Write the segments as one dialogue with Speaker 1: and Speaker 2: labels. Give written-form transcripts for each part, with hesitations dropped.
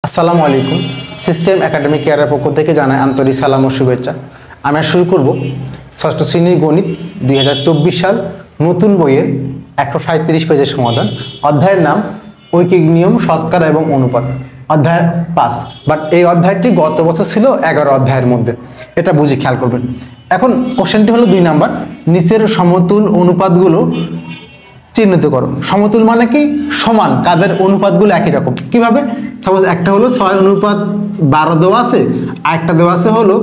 Speaker 1: আসসালামু আলাইকুম। System academic কেয়ারের পক্ষ থেকে জানাই আন্তরিক সালাম ও শুভেচ্ছা। আমি শুরু করব ষষ্ঠ শ্রেণীর গণিত 2024 সাল নতুন বইয়ের 137 পেজের সমাধান। অধ্যায়ের নাম ঐকিক নিয়ম, শতকরা এবং অনুপাত, অধ্যায় 5। বাট এই অধ্যায়টি গত বছর ছিল 11 অধ্যায়ের মধ্যে, এটা বুঝে খেয়াল করবেন। এখন কোশ্চেনটি হলো 2 নাম্বার, নিচের সমতুল অনুপাতগুলো চিহ্নিত করো। সমতুল মানে কি? সমান, কাদের অনুপাতগুলো একই রকম। কিভাবে? সাপোজ একটা হলো 6:12 দেওয়া আছে, আরেকটা দেওয়া আছে হলো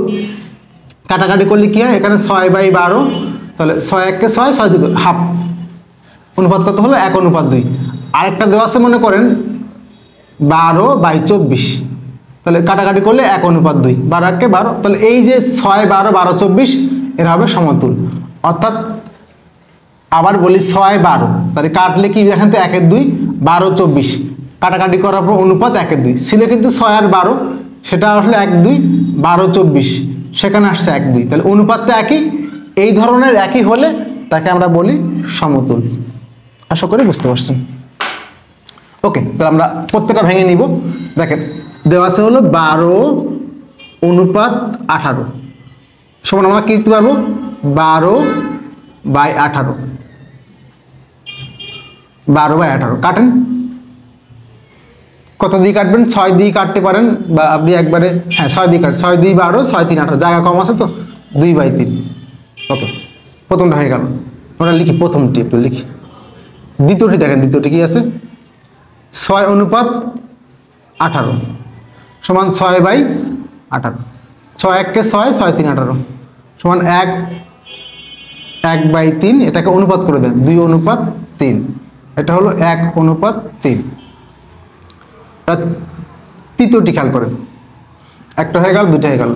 Speaker 1: কাটাকাটি করলে কি হয়, এখানে 6/12, তাহলে 6 × 1 = 6, 6 × 2 হাফ। অনুপাত কত হলো? 1:2। আরেকটা দেওয়া আছে মনে করেন 12/24, তাহলে কাটাকাটি করলে 1:2, 12 × 12, তাহলে এই যে 6, 12, 12, 24 এরা হবে সমতুল। অর্থাৎ আবার বলি 6, 12, তাহলে কাটলে কি দেখেন তো 1 × 2, 12, 24, কাটাকাটি করার পর অনুপাত 1 × 2 ছিল কিন্তু 6 আর 12, সেটা আসলে 1, 2, 12, 24, সেখানে আসছে 1, 2, তাহলে অনুপাতটা একই। এই ধরনের একই হলে তাকে আমরা বলি সমতুল। আশা করি বুঝতে পারছেন। ওকে, তাহলে আমরা প্রত্যেকটা ভেঙে নিব। দেখেন দেওয়া আছে হলো 12:18 সমান আমরা কি লিখতে পারবো? 12/18, 12/18 কাটেন। কত দিয়ে কাটবেন? 6 দিয়ে কাটতে পারেন, বা আপনি একবারে 6 দিয়ে কাটেন। 6 2 12, 6 3 18, জায়গা কম আছে তো 2/3। ওকে, প্রথমটা হয়ে গেল। আমরা লিখি প্রথমটি, একটু লিখি। দ্বিতীয়টি দেখেন, দ্বিতীয়টি কি আছে? 6:18 সমান 6/18, 6 1 × 6, 6 3 18 সমান 1/3। এটাকে অনুপাত করে দেন 2:3, এটা হলো 1:3। তৃতীয়টি খেয়াল করেন, একটা হয়ে গেল, দুটো হয়ে গেল।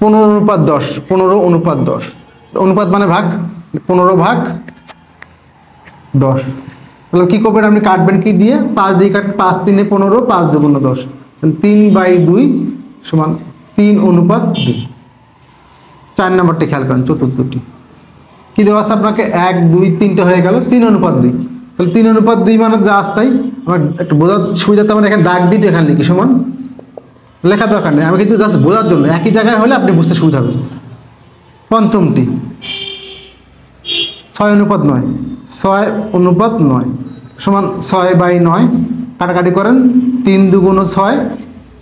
Speaker 1: 15:10, 15:10, অনুপাত মানে ভাগ, 15/10। তাহলে কি করবেন আপনি? কাটবেন কি দিয়ে? 5 দিয়ে কাটবেন। 5 3 15, 5 2 10, 3/2 সমান 3:2। 4 নম্বরটি খেয়াল করেন, চতুর্থটি কি দেওয়া আছে আপনাকে? 1 2 3টে হয়ে গেল, 3:2। তাহলে 3:2 মানে যা আসতাই আমার একটু বোঝার সুবিধাতে আমরা এখানে দাগ দিই, এখানে লিখি সমান, লেখা দরকার নেই, আমি কিন্তু জাস্ট বোঝার জন্য, একই জায়গায় হলে আপনি বুঝতে সুবিধা হবে। পঞ্চমটি 6:9, 6:9 সমান 6/9, কাটাকাটি করেন। 3 2 6,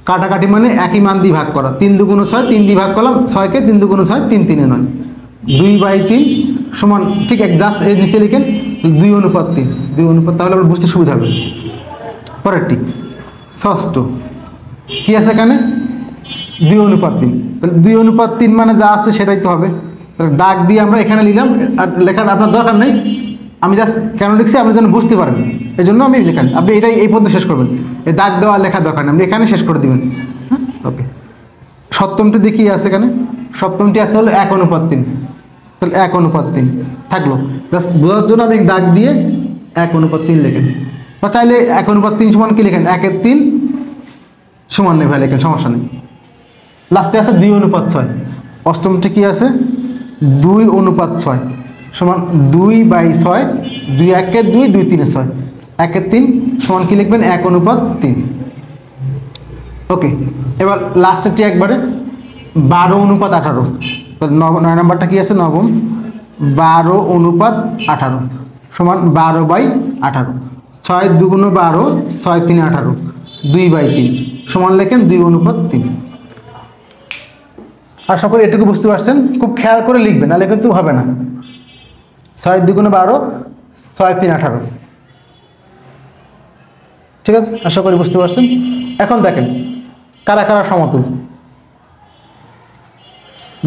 Speaker 1: কাটাকাটি মানে একই মান দিয়ে ভাগ করা। 3 2 6, 3 দিয়ে ভাগ করলাম, 6কে 3 2 6, 3 3 9, 2/3 সমান, ঠিক জাস্ট এর নিচে লিখেন 2:3, 2:3, তাহলে আমরা বুঝতে সুবিধা হবে। পরেরটি ষষ্ঠ কি আছে এখানে? 2:3, তাহলে 2:3 মানে যা আছে সেটাই তো হবে। তাহলে দাগ দিয়ে আমরা এখানে নিলাম, আর লেখার আপনার দরকার নেই, আমি জাস্ট কেন লিখছি আপনি যেন বুঝতে পারেন, এই জন্য আমি লেখেন। আপনি এটাই এই পর্যন্ত শেষ করবেন, এই দাগ দেওয়া লেখার দরকার নেই, আপনি এখানে শেষ করে দিবেন। হ্যাঁ, ওকে। সপ্তমটি দিয়ে কি আছে এখানে? সপ্তমটি আছে হলো 1:3, তাহলে 1:3 থাকলো। জাস্ট বোঝার জন্য আপনি দাগ দিয়ে 1:3 লেখেন, বা চাইলে 1:3 সমান কি লেখেন? 1/3 সমান নেই ভাই, লেখেন, সমস্যা নেই। লাস্টে আছে 2:6। অষ্টমটি কি আছে? 2:6 সমান 2/6, 2 1 × 2, 2 3 6, 1/3 সমান কি লিখবেন? 1:3। ওকে, এবার লাস্টেরটি একবারে 12:18, 9 নাম্বারটা কি আছে? নবম, 12:18 সমান 12/18, 6 2 12, 6 3 18, 2/3 সমান লেখেন 2:3। আশা করি এটুকু বুঝতে পারছেন। খুব খেয়াল করে লিখবেন, নাহলে কিন্তু হবে না। 6 2 12, 6 3 18, ঠিক আছে? আশা করি বুঝতে পারছেন। এখন দেখেন কারা কারা সমতুল।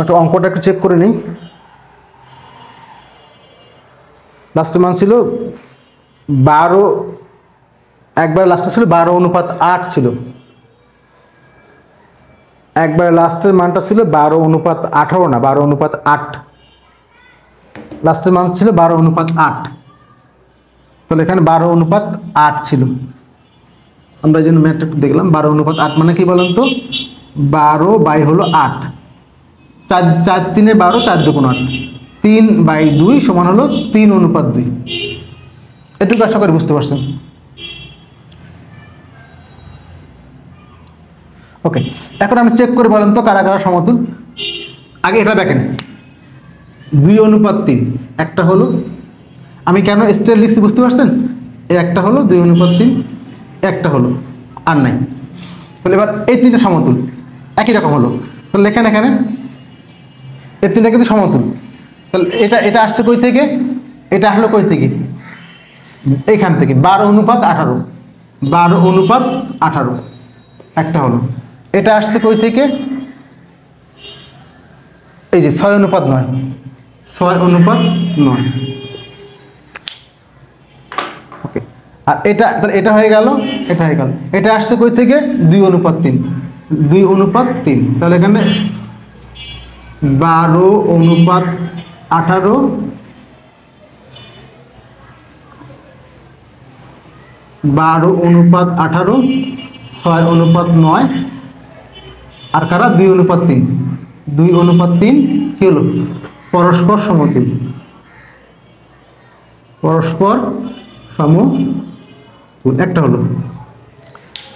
Speaker 1: একটু অঙ্কটা একটু চেক করে নিই। লাস্টের মান ছিল 12, একবার লাস্টে ছিল 12:8 ছিল, একবার লাস্টের মানটা ছিল 12:18 না, 12:8, লাস্টের মান ছিল 12:8, তাহলে এখানে 12:8 ছিল। আমরা এই জন্য ম্যাথটা একটু দেখলাম। 12:8 মানে কি বলেন তো? 12/8, 4 4 3 12, 4 2 8, 3/2 সমান হলো 3:2। এটুকু আশা করি বুঝতে পারছেন। ওকে, এখন আমি চেক করে বলেন তো কারা কারা সমতুল। আগে এটা দেখেন 2:3, একটা হলো, আমি কেন স্টেট লিখছি বুঝতে পারছেন, এই একটা হলো 2:3, একটা হলো, আর নাই। তাহলে এবার এই তিনটা সমতুল একই রকম হলো, তাহলে লেখেন এখানে এই তিনটা কিন্তু সমতুল। তাহলে এটা আসছে কই থেকে, এটা আসলো কই থেকে, এইখান থেকে 12:18, 12:18 একটা হলো। এটা আসছে কই থেকে, এই যে 6:9, 6:9। ওকে, আর এটা তাহলে এটা হয়ে গেল, এটা হয়ে গেল। এটা আসছে কই থেকে, 2:3, 2:3। তাহলে এখানে 12:18, 12:18, 6:9, আর কারা 2:3, 2:3 কি হলো, পরস্পর সমতুল, পরস্পর সমতুল একটা হলো।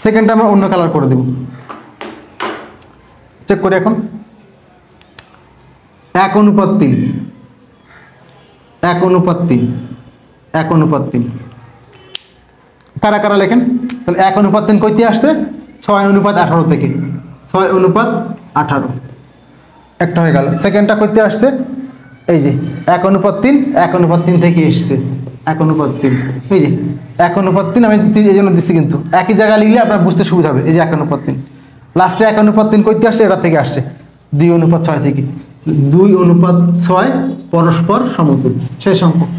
Speaker 1: সেকেন্ডটা আমরা অন্য কালার করে দেব, চেক করি এখন। 1:3, 1:3, 1:3 কারা কারা লেখেন। তাহলে 1:3 কইতে আসছে 6:18 থেকে, 6:18 একটা হয়ে গেল। সেকেন্ডটা কইতে আসছে এই যে 1:3, 1:3 থেকে এসছে 1:3, এই যে 1:3 আমি এই জন্য দিচ্ছি, কিন্তু একই জায়গায় লিখলে আপনার বুঝতে সুবিধা হবে। এই যে 1:3, লাস্টে 1:3 কইতে আসছে, এটা থেকে আসছে 2:6 থেকে, 2:6 পরস্পর সমতুল সেই সম্পর্ক।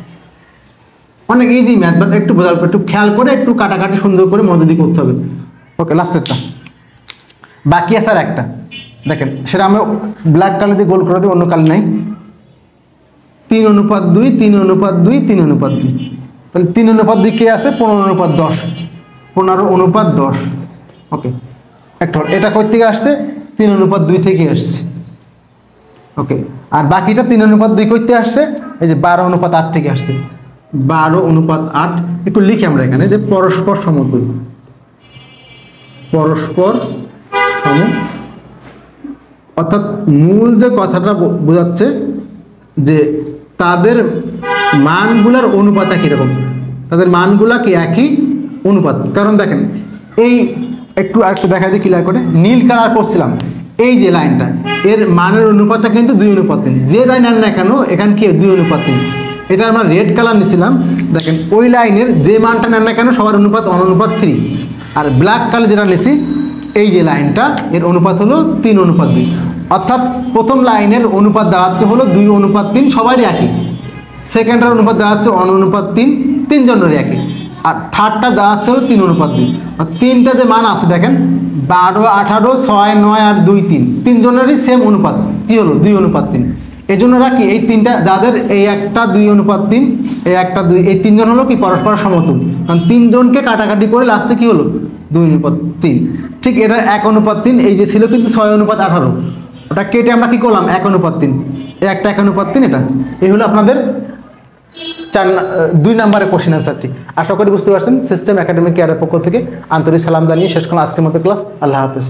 Speaker 1: অনেক ইজি ম্যাথ, বাট একটু বোঝার, একটু খেয়াল করে একটু কাটাকাটি সুন্দর করে মনোযোগ দিয়ে করতে হবে। ওকে, লাস্টেরটা বাকি আছে আর একটা, দেখেন সেটা আমরা ব্ল্যাক কালার দিয়ে গোল করে দিই, অন্য কালার নাই। 3:2, 3:2, 3:2। তাহলে 3:2 কে আছে, 15:10, 15:10। ওকে, একটা এটা কই থেকে আসছে, 3:2 থেকে আসছে। ওকে, আর বাকিটা 3:2 করতে আসছে, এই যে 12:8 থেকে আসছে, 12:8। একটু লিখি আমরা এখানে যে পরস্পর সমতুল, পরস্পর সমতুল, অর্থাৎ মূল যে কথাটা বোঝাচ্ছে যে তাদের মানগুলার অনুপাত কিরকম, তাদের মানগুলা কি একই অনুপাত। কারণ দেখেন এই একটু আরেকটু দেখা যায় ক্লিয়ার করে, নীল কালার করছিলাম, এই যে লাইনটা এর মানের অনুপাতটা কিন্তু 2:3। যে লাইন আন না কেন এখানে কি 2:3। এটা আমরা রেড কালার নিছিলাম, দেখেন ওই লাইনের যে মানটা নেন না কেন সবার অনুপাত 1:3। আর ব্ল্যাক কালার যেটা নিছি, এই যে লাইনটা এর অনুপাত হলো 3:2। অর্থাৎ প্রথম লাইনের অনুপাত দাঁড়াচ্ছে হলো 2:3, সবারই একই। সেকেন্ডের অনুপাত দাঁড়াচ্ছে 1:3, তিনজনের একই। আর থার্ডটা দাঁড়াচ্ছে হলো 3:2। আর তিনটা যে মান আছে দেখেন 12, 18, 6, 9 আর 2, 3, তিনজনেরই সেম অনুপাত কি হলো 2:3। এই জন্য রাখি এই তিনটা যাদের এই একটা 2:3, এই একটা 2, এই তিনজন হলো কি পরস্পর সমতুল, কারণ তিনজনকে কাটাকাটি করে লাস্টে কি হলো 2:3। ঠিক এটা 1:3, এই যে ছিল কিন্তু 6:18, ওটা কেটে আমরা কি করলাম 1:3, এই একটা 1:3। এটা এই হলো আপনাদের 2 নম্বরের কোশ্চেন অ্যান্সারটি। আশা করি বুঝতে পারছেন। সিস্টেম একাডেমিক কেয়ারের পক্ষ থেকে আন্তরিক সালাম জানিয়ে শেষ করলাম আজকের মতো ক্লাস। আল্লাহ হাফেজ।